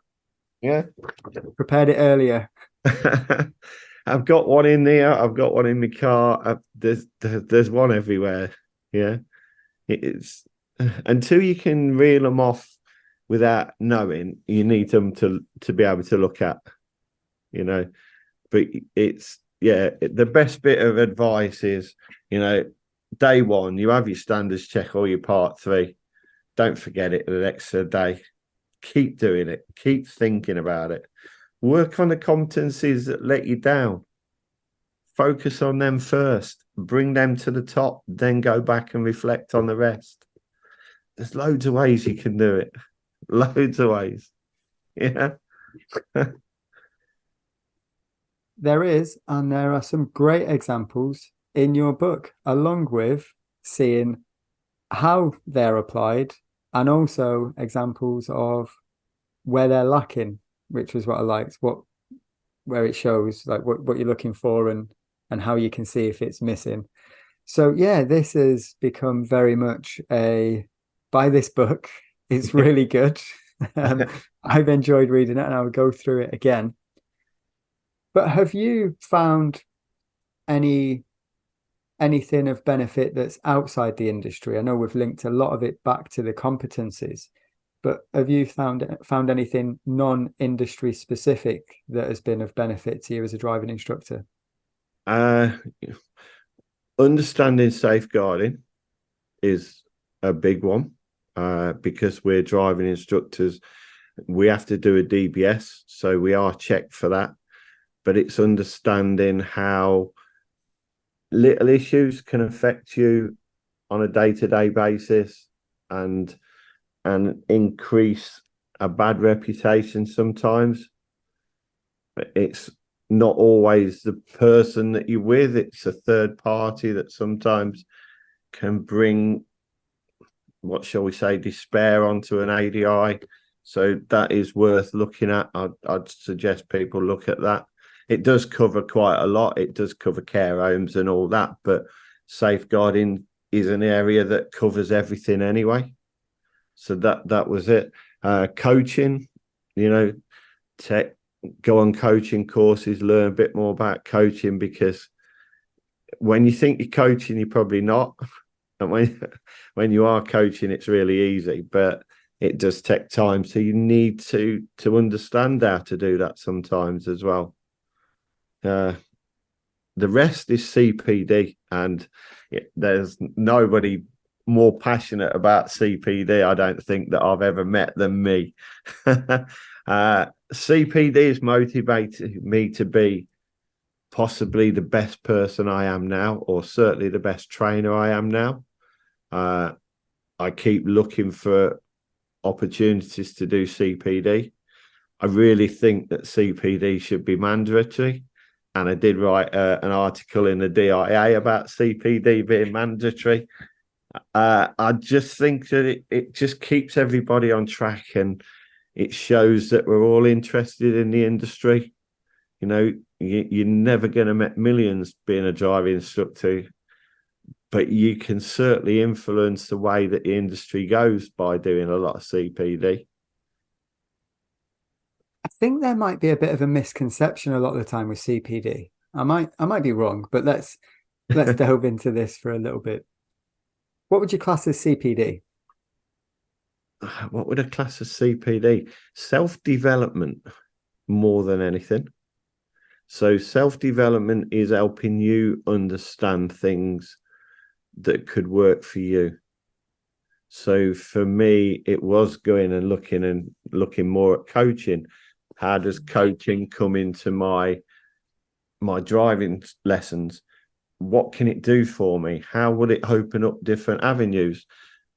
Yeah. Prepared it earlier. I've got one in there. I've got one in my car. There's one everywhere. Yeah. It's until you can reel them off without knowing, you need them to be able to look at, but the best bit of advice is, day one, you have your standards check or your part 3. Don't forget it the next day. Keep doing it. Keep thinking about it. Work on the competencies that let you down. Focus on them first. Bring them to the top. Then go back and reflect on the rest. There's loads of ways you can do it. Loads of ways. Yeah. There is, and there are some great examples in your book, along with seeing how they're applied and also examples of where they're lacking, which was what I liked, where it shows like what you're looking for and how you can see if it's missing. So yeah, this has become very much buy this book. It's really good. I've enjoyed reading it and I'll go through it again. But have you found anything of benefit that's outside the industry? I know we've linked a lot of it back to the competencies, but have you found anything non-industry specific that has been of benefit to you as a driving instructor? Understanding safeguarding is a big one, because we're driving instructors. We have to do a DBS, so we are checked for that. But it's understanding how little issues can affect you on a day-to-day basis and increase a bad reputation sometimes. It's not always the person that you're with. It's a third party that sometimes can bring, what shall we say, despair onto an ADI. So that is worth looking at. I'd suggest people look at that. It does cover quite a lot. It does cover care homes and all that, but safeguarding is an area that covers everything anyway. So that was it. Coaching, go on coaching courses, learn a bit more about coaching, because when you think you're coaching, you're probably not. And when you are coaching, it's really easy, but it does take time. So you need to understand how to do that sometimes as well. The rest is CPD, and there's nobody more passionate about CPD, I don't think, that I've ever met than me. CPD has motivated me to be possibly the best person I am now, or certainly the best trainer I am now. I keep looking for opportunities to do CPD. I really think that CPD should be mandatory. And I did write an article in the DIA about CPD being mandatory. I just think that it just keeps everybody on track, and it shows that we're all interested in the industry. You know, you're never going to make millions being a driving instructor, but you can certainly influence the way that the industry goes by doing a lot of CPD. I think there might be a bit of a misconception a lot of the time with CPD. I might be wrong, but let's delve into this for a little bit. What would you class as CPD? What would a class of CPD? Self-development more than anything. So self-development is helping you understand things that could work for you. So for me, it was going and looking more at coaching. How does coaching come into my driving lessons? What can it do for me? How would it open up different avenues?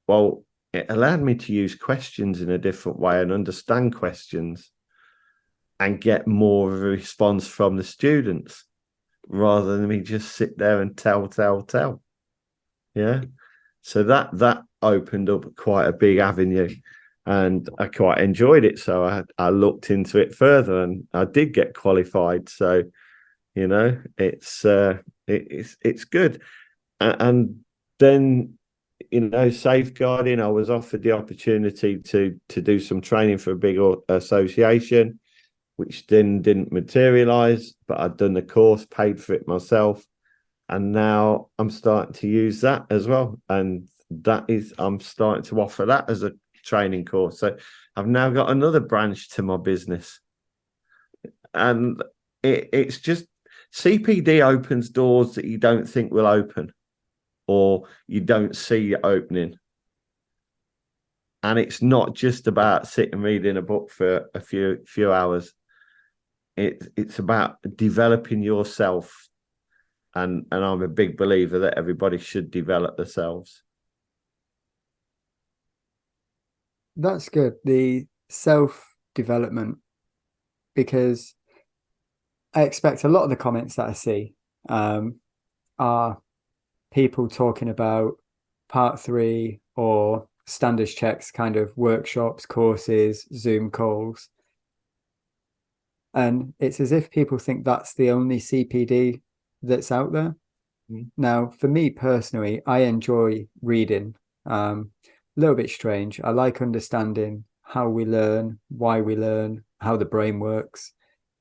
Well, it allowed me to use questions in a different way and understand questions and get more of a response from the students rather than me just sit there and tell. Yeah. So that opened up quite a big avenue, and I quite enjoyed it. So I looked into it further and I did get qualified. So, it's good. And then, safeguarding, I was offered the opportunity to do some training for a big association, which then didn't materialize, but I'd done the course, paid for it myself, and now I'm starting to use that as well. And I'm starting to offer that as a training course. So I've now got another branch to my business. And it's just CPD opens doors that you don't think will open or you don't see opening. And it's not just about sitting reading a book for a few hours. It's about developing yourself. And I'm a big believer that everybody should develop themselves. That's good. The self-development, because I expect a lot of the comments that I see are people talking about part three or standards checks, kind of workshops, courses, Zoom calls. And it's as if people think that's the only CPD that's out there. Mm. Now, for me personally, I enjoy reading. A little bit strange. I like understanding how we learn, why we learn, how the brain works.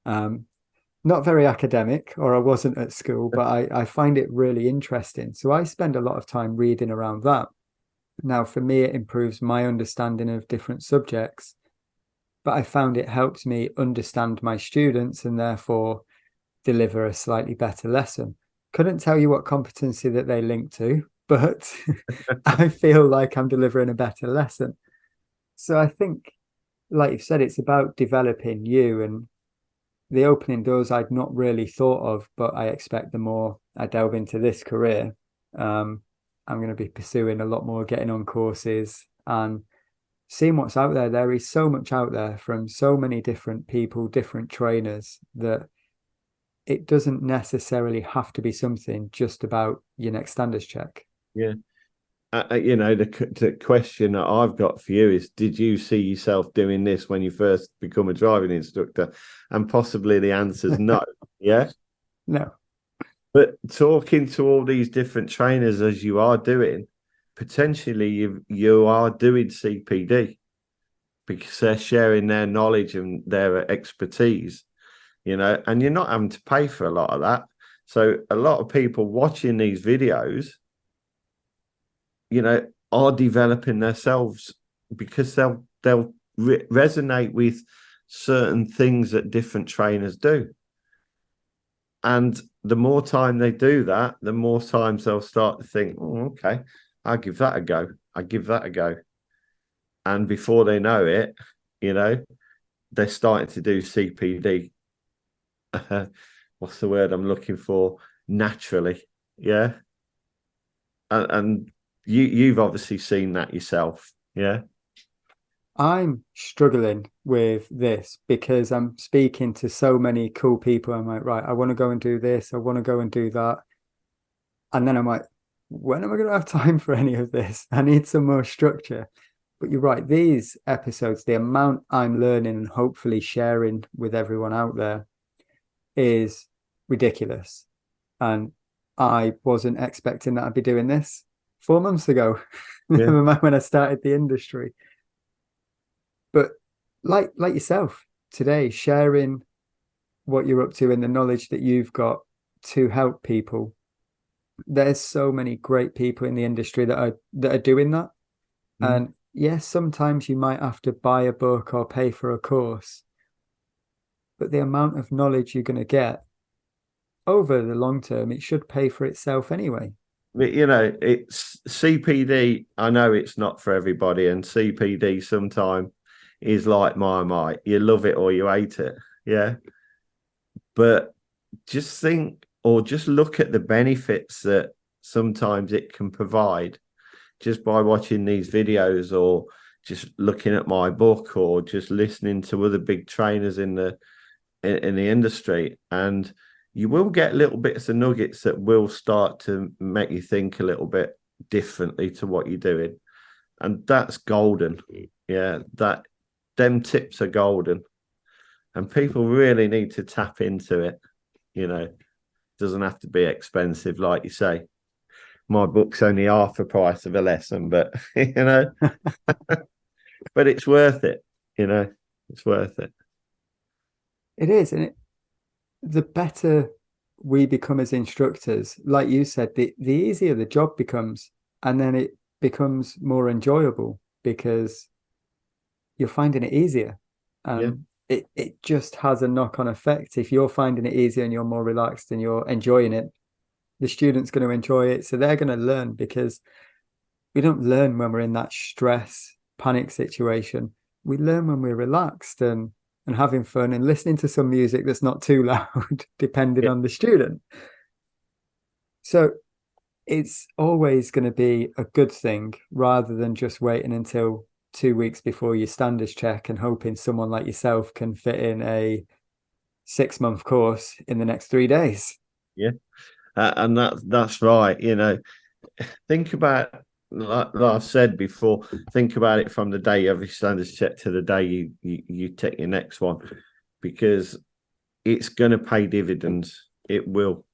Um, Not very academic, or I wasn't at school, but I find it really interesting. So I spend a lot of time reading around that. Now, for me, it improves my understanding of different subjects, but I found it helps me understand my students and therefore deliver a slightly better lesson. Couldn't tell you what competency that they link to, but I feel like I'm delivering a better lesson. So I think, like you've said, it's about developing you, and the opening doors I'd not really thought of, but I expect the more I delve into this career, I'm going to be pursuing a lot more, getting on courses and seeing what's out there. There is so much out there from so many different people, different trainers, that it doesn't necessarily have to be something just about your next standards check. Yeah. The question that I've got for you is, did you see yourself doing this when you first become a driving instructor? And possibly the answer is no. Yeah. No. But talking to all these different trainers as you are doing, potentially you are doing CPD because they're sharing their knowledge and their expertise, and you're not having to pay for a lot of that. So a lot of people watching these videos, are developing themselves because they'll resonate with certain things that different trainers do. And the more time they do that, the more times they'll start to think, oh, okay, I'll give that a go. I give that a go. And before they know it, they're starting to do CPD. What's the word I'm looking for? Naturally. Yeah. And you've obviously seen that yourself. Yeah. I'm struggling with this because I'm speaking to so many cool people. I'm like, right, I want to go and do this. I want to go and do that. And then I'm like, when am I going to have time for any of this? I need some more structure. But you're right, these episodes, the amount I'm learning and hopefully sharing with everyone out there is ridiculous. And I wasn't expecting that I'd be doing this 4 months ago, Yeah. never mind when I started the industry. But like yourself today, sharing what you're up to and the knowledge that you've got to help people. There's so many great people in the industry that are doing that. Mm. And yes, sometimes you might have to buy a book or pay for a course, but the amount of knowledge you're going to get over the long term, it should pay for itself anyway. But, you know, it's CPD. I know it's not for everybody, and CPD sometimes is like Marmite. You love it or you hate it. Yeah. But just think or just look at the benefits that sometimes it can provide just by watching these videos or just looking at my book or just listening to other big trainers in the industry. And you will get little bits of nuggets that will start to make you think a little bit differently to what you're doing. And that's golden. Yeah, that them tips are golden. And people really need to tap into it. You know, it doesn't have to be expensive, like you say. My book's only half the price of a lesson, but you know, but it's worth it. You know, it's worth it. It is, and the better we become as instructors, like you said, the easier the job becomes, and then it becomes more enjoyable because you're finding it easier. Yeah, And it just has a knock-on effect. If you're finding it easier and you're more relaxed and you're enjoying it, the student's going to enjoy it. So they're going to learn because we don't learn when we're in that stress, panic situation. We learn when we're relaxed and having fun and listening to some music that's not too loud, depending yeah, on the student. So it's always going to be a good thing rather than just waiting until 2 weeks before your standards check and hoping someone like yourself can fit in a 6 month course in the next 3 days. yeah. And that's right. You know, think about like I've said before. Think about it from the day you have your standards check to the day you take your next one, because it's going to pay dividends. It will.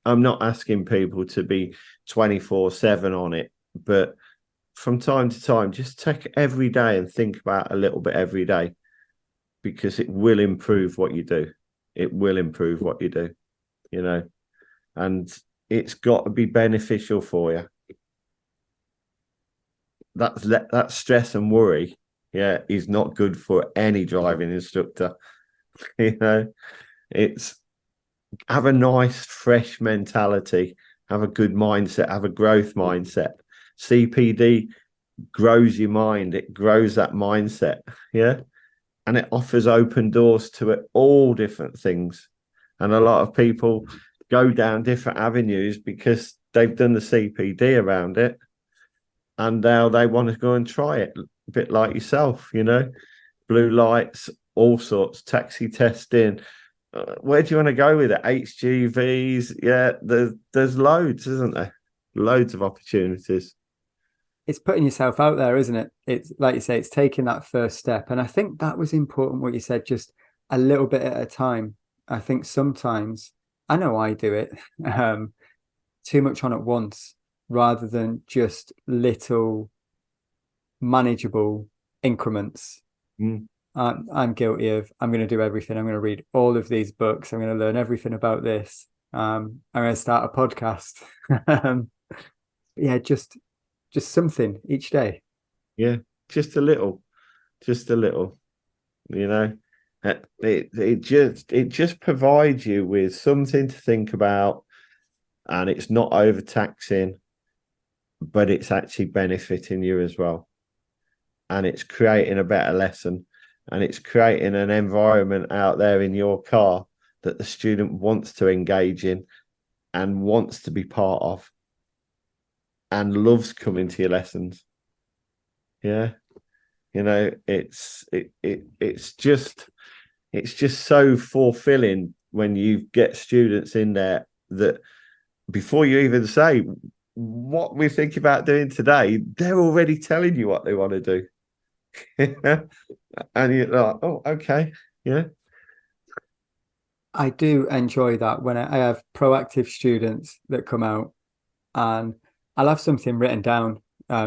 I'm not asking people to be 24/7 on it, but from time to time, just take every day and think about a little bit every day, because it will improve what you do. It will improve what you do, you know, and it's got to be beneficial for you. That stress and worry, yeah, is not good for any driving instructor. You know, it's have a nice, fresh mentality, have a good mindset, have a growth mindset. CPD grows your mind, it grows that mindset. Yeah. And it offers open doors to it, all different things. And a lot of people go down different avenues because they've done the CPD around it. And now they want to go and try it, a bit like yourself, you know, blue lights, all sorts, taxi testing. Where do you want to go with it? HGVs, yeah, there's loads, isn't there? Loads of opportunities. It's putting yourself out there, isn't it? It's like you say, it's taking that first step. And I think that was important what you said, just a little bit at a time. I think sometimes, I know I do it, too much on at once rather than just little manageable increments. Mm. I'm guilty of, I'm going to do everything. I'm going to read all of these books. I'm going to learn everything about this. I'm going to start a podcast. um, yeah, just something each day. Yeah, just a little, just a little, you know. It just provides you with something to think about, and it's not overtaxing, but it's actually benefiting you as well. And it's creating a better lesson, and it's creating an environment out there in your car that the student wants to engage in and wants to be part of and loves coming to your lessons. Yeah. You know, it's just so fulfilling when you get students in there that before you even say, what we think about doing today, they're already telling you what they want to do. And you're like, oh, okay. Yeah. I do enjoy that when I have proactive students that come out, and I'll have something written down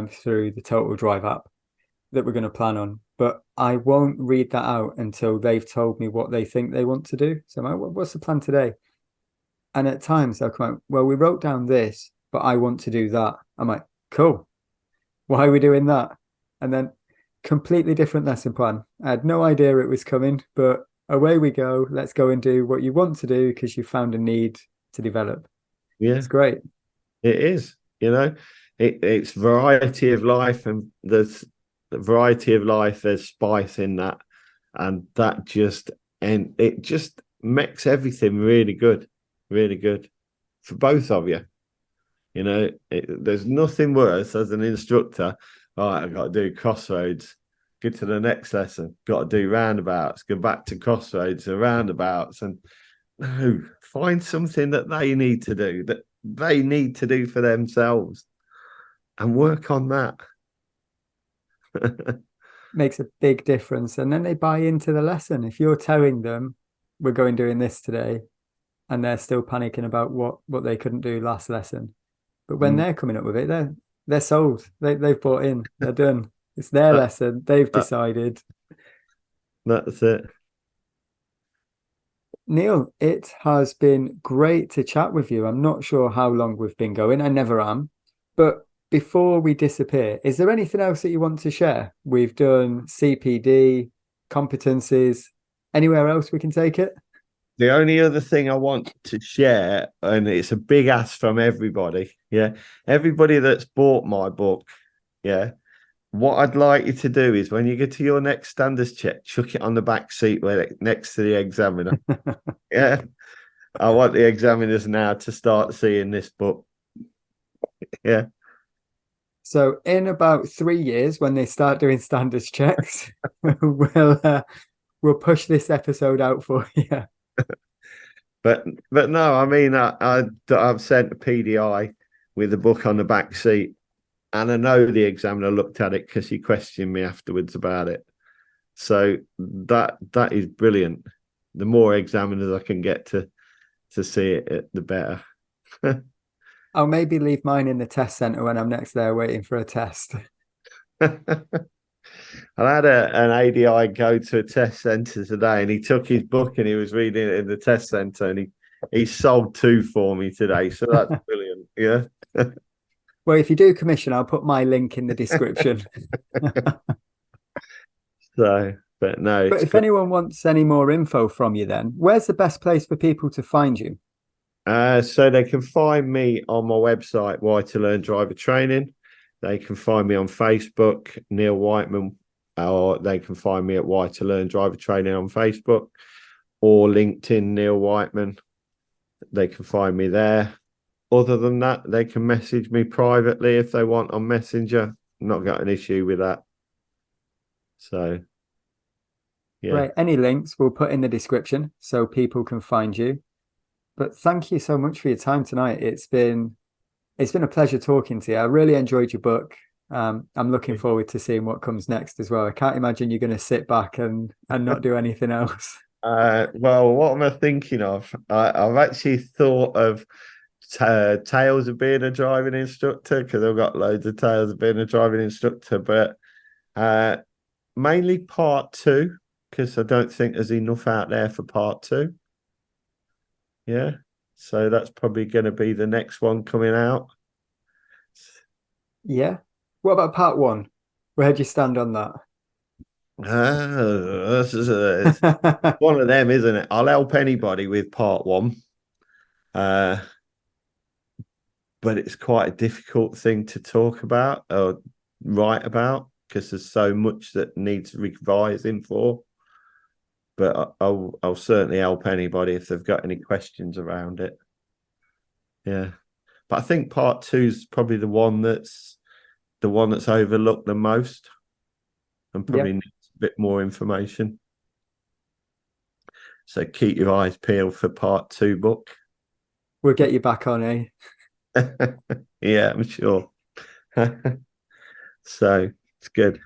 through the Total Drive app that we're going to plan on, but I won't read that out until they've told me what they think they want to do. So I'm like, what's the plan today? And at times they'll come out, well, we wrote down this, but I want to do that. I'm like, cool. Why are we doing that? And then completely different lesson plan. I had no idea it was coming, but away we go. Let's go and do what you want to do because you found a need to develop. Yeah. It's great. It is, it's variety of life, and there's variety of life, there's spice in that, and it just makes everything really good for both of you. There's nothing worse as an instructor. All right, I've got to do crossroads, get to the next lesson, got to do roundabouts, go back to crossroads and roundabouts, and no, find something that they need to do, that they need to do for themselves, and work on that. Makes a big difference. And then they buy into the lesson. If you're telling them we're going doing this today and they're still panicking about what they couldn't do last lesson. But when Mm. they're coming up with it, they're sold. They've bought in. They're done. It's their that, lesson. They've that, decided. that's it. Neil, it has been great to chat with you. I'm not sure how long we've been going. I never am. But before we disappear, is there anything else that you want to share? We've done CPD, competencies. Anywhere else we can take it? The only other thing I want to share, and it's a big ask from everybody, yeah, everybody that's bought my book, yeah, what I'd like you to do is when you get to your next standards check, chuck it on the back seat next to the examiner. Yeah, I want the examiners now to start seeing this book. Yeah. So in about 3 years, when they start doing standards checks, we'll push this episode out for you. But no, I mean, I've sent a PDI with the book on the back seat, and I know the examiner looked at it because he questioned me afterwards about it. So that is brilliant. The more examiners I can get to see it, the better. I'll maybe leave mine in the test center when I'm next there waiting for a test. I had an ADI go to a test centre today, and he took his book and he was reading it in the test centre, and he sold two for me today. So that's brilliant. Yeah. Well, if you do commission, I'll put my link in the description. So, but no, But it's if good. anyone wants any more info from you, then where's the best place for people to find you? So they can find me on my website, Why to Learn Driver Training. They can find me on Facebook, Neil Wightman, or they can find me at Why to Learn Driver Training on Facebook, or LinkedIn, Neil Wightman. They can find me there. Other than that, they can message me privately if they want on Messenger. Not got an issue with that. So, yeah. Great. Any links we'll put in the description so people can find you. But thank you so much for your time tonight. It's been a pleasure talking to you. I really enjoyed your book. I'm looking forward to seeing what comes next as well. I can't imagine you're going to sit back and not do anything else. Well, what am I thinking of? I've actually thought of tales of being a driving instructor, because I've got loads of tales of being a driving instructor, but uh, mainly part two, because I don't think there's enough out there for part two. Yeah. So that's probably going to be the next one coming out. Yeah. What about part one? Where'd you stand on that? It's one of them, isn't it? I'll help anybody with part one. Uh, but it's quite a difficult thing to talk about or write about, because there's so much that needs revising for. But I'll certainly help anybody if they've got any questions around it. Yeah. But I think part two is probably the one that's overlooked the most, and Yeah. probably needs a bit more information. So keep your eyes peeled for part two book. We'll get you back on, eh? Yeah, I'm sure. So it's good.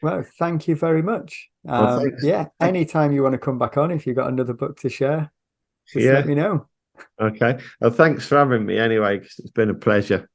Well, thank you very much. Well, thanks. Yeah, anytime you want to come back on, if you've got another book to share, just let Yeah. me know. Okay. Well, thanks for having me anyway, 'cause it's been a pleasure.